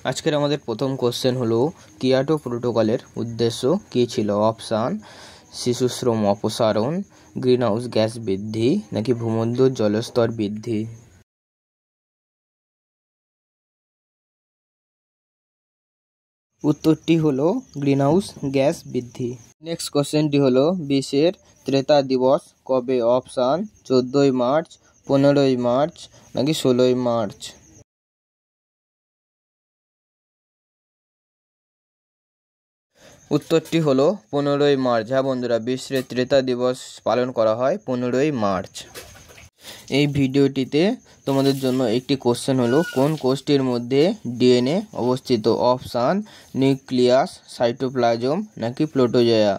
আজকের আমাদের প্রথম কোশ্চেন হলো কিয়োটো প্রোটোকলের উদ্দেশ্য কী ছিল? অপশান শিশু শ্রম অপসারণ, গ্রিনহাউস গ্যাস বৃদ্ধি নাকি ভূমধ্যর জলস্তর বৃদ্ধি। উত্তরটি হলো গ্রিনহাউস গ্যাস বৃদ্ধি। নেক্সট কোশ্চেনটি হলো বিশ্বের ত্রেতা দিবস কবে? অপশান 14ই মার্চ, 15ই মার্চ নাকি 16ই মার্চ। উত্তরটি হলো 15ই মার্চ। হ্যাঁ বন্ধুরা, বিশ্বের ত্রেতা দিবস পালন করা হয় 15ই মার্চ। এই ভিডিওটিতে তোমাদের জন্য একটি কোশ্চেন হলো কোন কোষটির মধ্যে ডিএনএ অবস্থিত? অপশান নিউক্লিয়াস, সাইটোপ্লাজম নাকি প্রোটোজোয়া।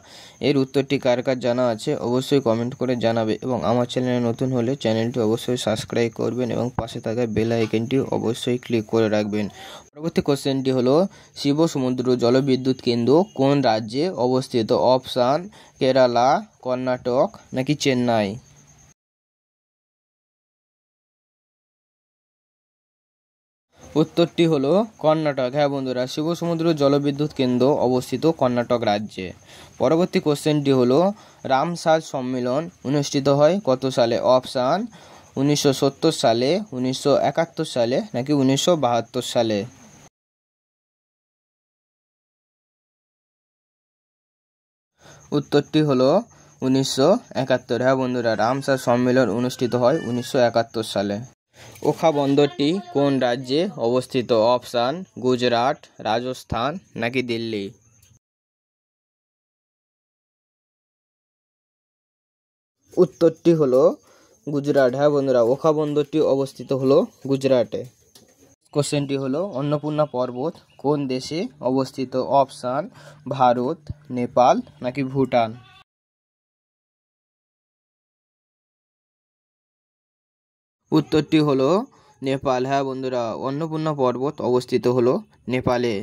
এর উত্তরটি কার কার জানা আছে অবশ্যই কমেন্ট করে জানাবে এবং আমার চ্যানেলে নতুন হলে চ্যানেলটি অবশ্যই সাবস্ক্রাইব করবেন এবং পাশে থাকা বেল আইকনটি অবশ্যই ক্লিক করে রাখবেন। পরবর্তী কোশ্চেনটি হলো শিব সমুদ্র জলবিদ্যুৎ কেন্দ্র কোন রাজ্যে অবস্থিত? অপশান কেরালা, কর্ণাটক নাকি চেন্নাই। উত্তরটি হলো কর্ণাটক। হ্যাঁ বন্ধুরা, শিব সমুদ্র জলবিদ্যুৎ কেন্দ্র অবস্থিত কর্ণাটক রাজ্যে। পরবর্তী কোশ্চেনটি হলো রামসার সম্মেলন অনুষ্ঠিত হয় কত সালে? অপশান 1970 সালে, 1971 সালে নাকি 1972 সালে। উত্তরটি হলো 1971। হ্যাঁ বন্ধুরা, রামসার সম্মেলন অনুষ্ঠিত হয় 1971 সালে। ওখা বন্দরটি কোন রাজ্যে অবস্থিত? অপশান গুজরাট, রাজস্থান নাকি দিল্লি। উত্তরটি হলো গুজরাট। হ্যাঁ বন্ধুরা, ওখা বন্দরটি অবস্থিত হলো গুজরাটে। কোশ্চেনটি হলো অন্নপূর্ণা পর্বত কোন দেশে অবস্থিত? অপশান ভারত, নেপাল নাকি ভুটান। উত্তরটি হলো নেপাল। হ্যাঁ বন্ধুরা, অন্নপূর্ণা পর্বত অবস্থিত হলো নেপালে।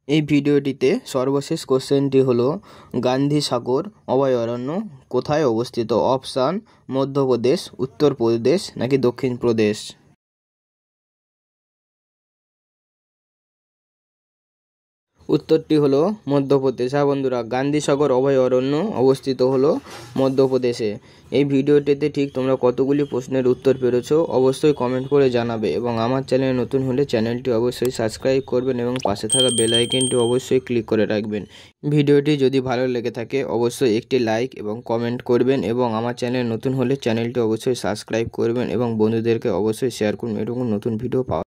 এই ভিডিওটিতে সর্বশেষ কোশ্চেনটি হলো গান্ধী সাগর অভয়ারণ্য কোথায় অবস্থিত? অপশান মধ্যপ্রদেশ, উত্তরপ্রদেশ নাকি দক্ষিণ প্রদেশ। উত্তরটি হলো মধ্যপ্রদেশ। হ্যাঁ বন্ধুরা, গান্ধী সাগর অভয়ারণ্য অবস্থিত হলো মধ্যপ্রদেশে। এই ভিডিওটিতে ঠিক তোমরা কতগুলি প্রশ্নের উত্তর পেরেছো অবশ্যই কমেন্ট করে জানাবে এবং আমার চ্যানেলে নতুন হলে চ্যানেলটি অবশ্যই সাবস্ক্রাইব করবেন এবং পাশে থাকা বেল আইকনটি অবশ্যই ক্লিক করে রাখবেন। ভিডিওটি যদি ভালো লেগে থাকে অবশ্যই একটি লাইক এবং কমেন্ট করবেন এবং আমার চ্যানেলে নতুন হলে চ্যানেলটি অবশ্যই সাবস্ক্রাইব করবেন এবং বন্ধুদেরকে অবশ্যই শেয়ার করুন এরকম নতুন ভিডিও পাওয়া।